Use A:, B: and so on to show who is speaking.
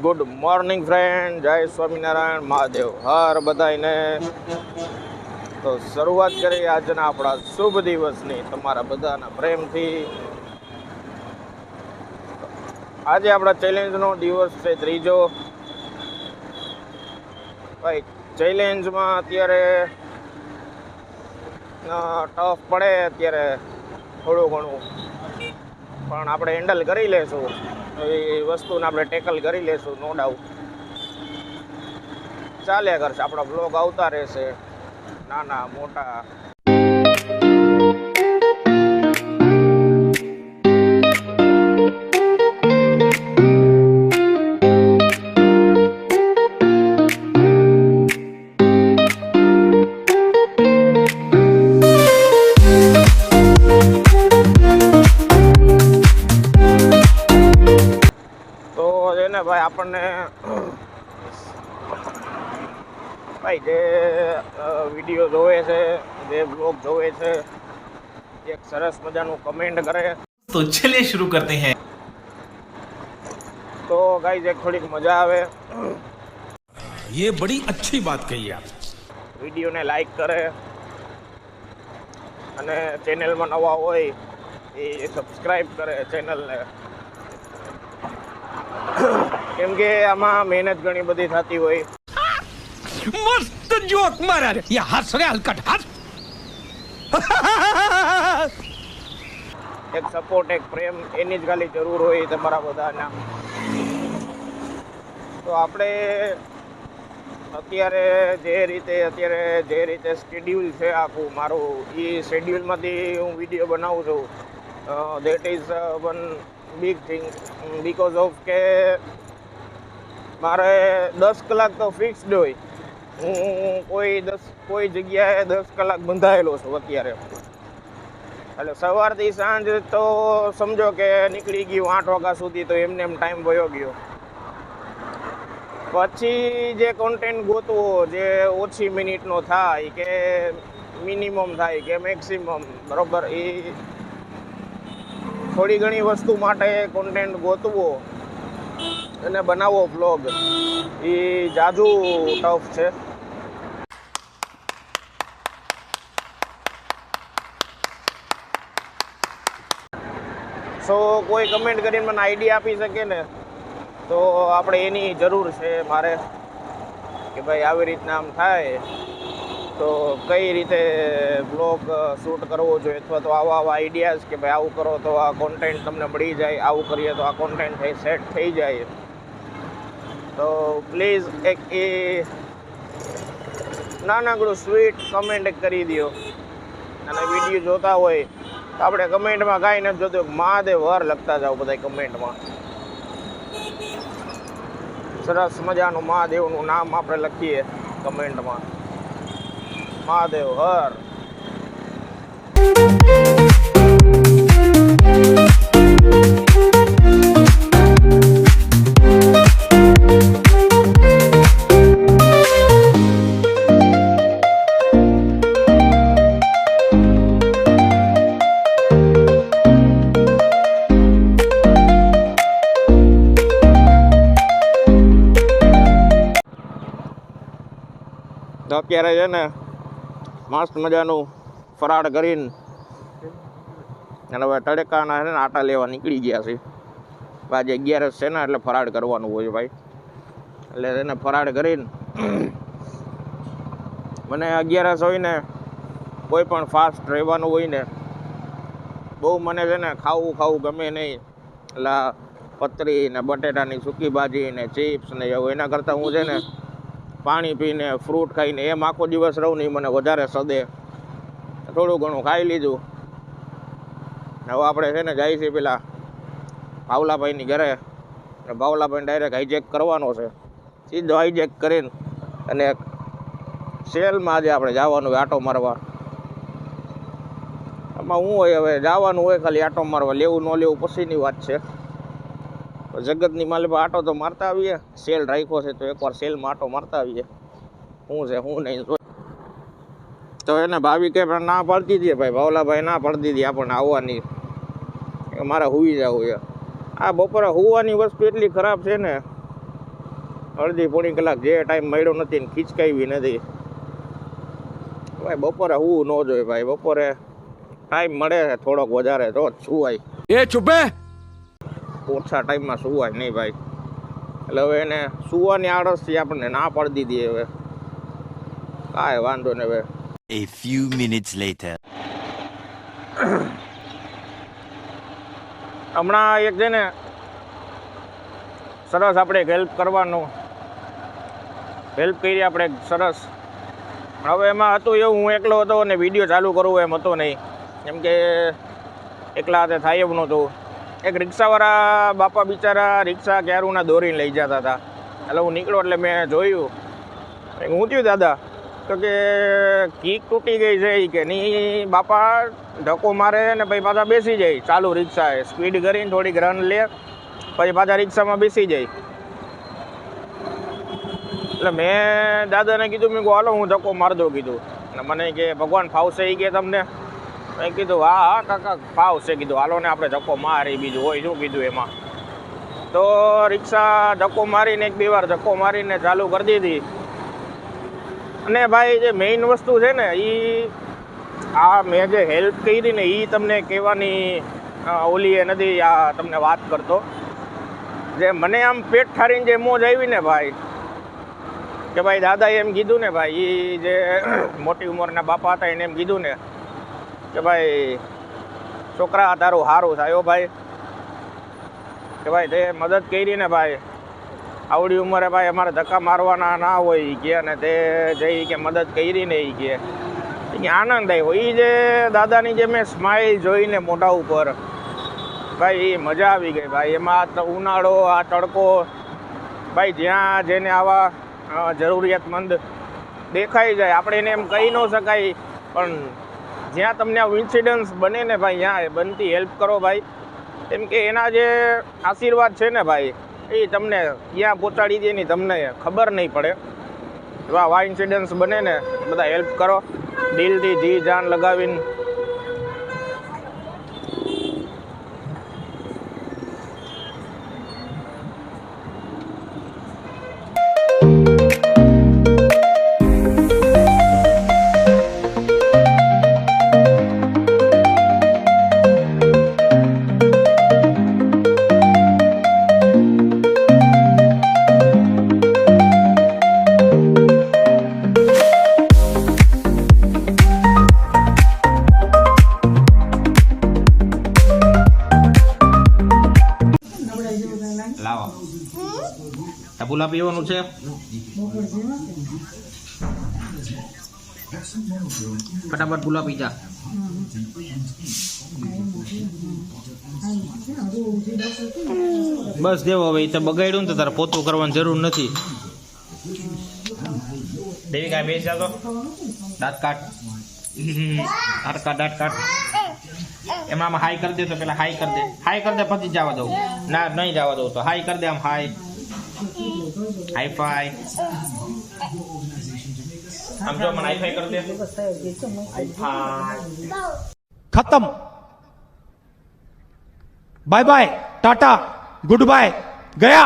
A: Good morning friend, જય સ્વામિનારાયણ, મહાદેવ હર બધાને. તો શરૂઆત કરી આજના આપણા શુભ દિવસની તમારા બધાના પ્રેમથી. આજે આપણા ચેલેન્જનો દિવસ છે ત્રીજો. ભાઈ ચેલેન્જમાં અત્યારે ટફ પડે, અત્યારે થોડું ઘણું, પણ આપણે હેન્ડલ કરી લેશું. એ વસ્તુને આપણે ટેકલ કરી લેશું, નો ડાઉટ. ચાલ્યા કરશે, આપણા બ્લોગ આવતા રહેશે, નાના મોટા. ભાઈ આપણને ભાઈ જે વિડીયો જોવે છે, જે બ્લોગ જોવે છે, એક સરસ મજાનું કમેન્ટ કરે
B: તો ચલિए शुरू करते हैं.
A: તો ગાઈઝ એક થોડીક મજા આવે.
B: ये बड़ी अच्छी बात कही आप.
A: વિડીયોને લાઈક કરે અને ચેનલમાં નવા હોય એ સબસ્ક્રાઈબ કરે ચેનલને, કેમ કે આમાં મહેનત ઘણી બધી થતી હોય.
B: मस्त जोक मारा रे. ये हंस रे हलकट हंस.
A: એક સપોર્ટ, એક પ્રેમ, એની જ ખાલી જરૂર હોય તમારા બધાના. તો આપણે અત્યારે જે રીતે શેડ્યુલ છે આખું મારું, એ શેડ્યુલમાંથી હું વિડીયો બનાવું છું. That is one big thing, because of કે મારે 10 કલાક તો ફિક્સડ હોય. હું કોઈ જગ્યાએ 10 કલાક બંધાયેલો છું અત્યારે. એટલે સવારથી સાંજ તો સમજો કે નીકળી ગયું 8 વાગ્યા સુધી, તો એમને એમ ટાઈમ વયો ગયો. પછી જે કોન્ટેન્ટ ગોતવો, જે ઓછી મિનિટનો થાય કે મિનિમમ થાય કે મેક્સિમમ, બરોબર, એ થોડી ઘણી વસ્તુ માટે કોન્ટેન્ટ ગોતવો અને બનાવવો બ્લોગ, એ જાજુ ટફ છે. સો કોઈ કમેન્ટ કરીને મને આઈડિયા આપી શકે ને, તો આપણે એની જરૂર છે મારે, કે ભાઈ આવી રીતના આમ થાય તો કઈ રીતે બ્લોગ શૂટ કરવો જોઈએ, અથવા તો આવા આઈડિયાઝ કે ભાઈ આવું કરો તો આ કોન્ટેન્ટ તમને મળી જાય, આવું કરીએ તો આ કોન્ટેન્ટ સેટ થઈ જાય. તો પ્લીઝ એક એ નાનકડું સ્વીટ કમેન્ટ કરી દો. અને વિડીયો જોતા હોય તો આપણે કમેન્ટમાં કાંઈ નથી જોતું, મહાદેવ હર લખતા જાઓ બધા કમેન્ટમાં. સરસ મજાનું મહાદેવનું નામ આપણે લખીએ કમેન્ટમાં, મહાદેવ હર. તો અત્યારે છે ને મસ્ત મજાનું ફરાળ કરીને અને હવે તડકાના છે ને આટા લેવા નીકળી ગયા છે. આજે 11 છે ને, એટલે ફરાળ કરવાનું હોય ભાઈ. એટલે એને ફરાળ કરીને મને 11 હોય ને, કોઈ પણ ફાસ્ટ રહેવાનું હોય ને, બહુ મને છે ને ખાવું ગમે નહીં. એટલે પતરી ને બટેટાની સૂકી ભાજી ને ચિપ્સ ને એવું, એના કરતાં હું છે ને પાણી પીને ફ્રૂટ ખાઈને એમ આખો દિવસ રહું ને, એ મને વધારે સદે. થોડું ઘણું ખાઈ લીધું. હવે આપણે છે ને જાય છે પેલા ભાવલાભાઈની ઘરે. ભાવલાભાઈને ડાયરેક્ટ હાઈજેક કરવાનો છે. સીધો હાઈજેક કરીને અને સેલમાં આજે આપણે જવાનું હોય આટો મારવા. આમાં શું હોય, હવે જવાનું હોય ખાલી આટો મારવા, લેવું ન લેવું પછીની વાત છે. જગતની માલિક આટો તો મારતા આવીએ. સેલ રાખ્યો છે તો એકવાર સેલમાં આટો મારતા આવીએ, શું છે શું નહીં. તો એને ભાભી કે ના પાડતી હતી ભાઈ, ભાવલાભાઈ ના પાડતી હતી આપણને આવવાની, મારે હુઈ જવું છે. આ બપોરે હુવાની વસ્તુ એટલી ખરાબ છે ને, અડધી પોણી કલાક જે ટાઈમ મળ્યો નથી ને ખીચકાવી નથી. ભાઈ બપોરે હું ન જોઈએ ભાઈ, બપોરે ટાઈમ મળે થોડોક વધારે તો જ સુવાય,
B: એ ચુપે
A: ઓછા ટાઈમમાં સુવાય નહીં ભાઈ. એટલે હવે એને સુવાની આળસથી આપણને ના પાડી દીધી. હવે કાંઈ વાંધો ને. હવે
C: A few minutes later.
A: હમણાં એક છે ને સરસ આપણે હેલ્પ કરવાનું હેલ્પ કરી આપણે સરસ. હવે એમાં હતું એવું, હું એકલો હતો અને વિડીયો ચાલુ કરવું એમ હતો નહીં, કેમ કે એકલા હાથે થાય એવું નહોતું. એક રિક્ષાવાળા બાપા બિચારા રિક્ષા ક્યારુંના દોરીને લઈ જતા હતા. એટલે હું નીકળો એટલે મેં જોયું. હું થયું દાદા તો કે કીક તૂટી ગઈ છે એ કે નહીં. બાપા ધક્કો મારે ને પછી પાછા બેસી જાય ચાલુ રિક્ષાએ, સ્પીડ કરીને થોડીક રન લે પછી પાછા રિક્ષામાં બેસી જાય. એટલે મેં દાદાને કીધું, મેં કહું હાલો હું ધક્કો મારી દઉં કીધું. અને મને કે ભગવાન ફાવશે એ કે તમને? મેં કીધું હા હા કાકા ફાવશે કીધું, હાલો ને આપણે ધક્કો મારી, બીજું હોય શું કીધું એમાં. તો રિક્ષા ધક્કો મારીને એક બે વાર ધક્કો મારીને ચાલુ કરી દીધી. અને ભાઈ જે મેઇન વસ્તુ છે ને એ આ મેં જે હેલ્પ કરી ને એ તમને કહેવાની ઓલી એ નથી આ તમને વાત કરતો. જે મને આમ પેટ ઠારીને જે મોજ આવી ને ભાઈ, કે ભાઈ દાદાએ એમ કીધું ને ભાઈ, એ જે મોટી ઉંમરના બાપા હતા એને એમ કીધું ને કે ભાઈ છોકરા તારું સારું થાય ભાઈ, કે ભાઈ તે મદદ કરી ને ભાઈ, આવડી ઉંમરે ભાઈ અમારે ધક્કા મારવાના ના હોય એ કે, અને તે જઈ કે મદદ કરી ને એ કે આનંદ આવ્યો. એ જે દાદાની જે મેં સ્માઇલ જોઈને મોઢા ઉપર ભાઈ એ મજા આવી ગઈ ભાઈ. એમાં ઉનાળો આ તડકો ભાઈ, જ્યાં જેને આવા જરૂરિયાતમંદ દેખાઈ જાય આપણે એને એમ કહી ન શકાય, પણ જ્યાં તમને આવું ઇન્સિડન્સ બને ને ભાઈ ત્યાં બનતી હેલ્પ કરો ભાઈ. કેમ કે એના જે આશીર્વાદ છે ને ભાઈ એ તમને ક્યાં પહોંચાડી દે ને તમને ખબર નહીં પડે. એવા ઇન્સિડન્સ બને ને બધા હેલ્પ કરો દિલથી, જી જાન લગાવીને. લાવો તબુલા પીવાનું છે. ફટાફટ પુલા પી જા. બસ દેવો હવે તો બગાડ્યું ને તો તારે પોતું કરવાની જરૂર નથી. દેવી કાંઈ બેસી જાતો, દાંત કાઢ, દાંત કાઢ. એમાં આમ હાઈ કરી દે તો પેલા હાઈ કરી દે, હાઈ કરી દે પછી જવા દઉં. ના નહીં જવા દઉં તો હાઈ કરી દે. આમ હાઈ હાઈ ફાઈ. આમ જો મને હાઈ ફાઈ કરી દે. High five.
B: खत्म bye bye tata goodbye गया.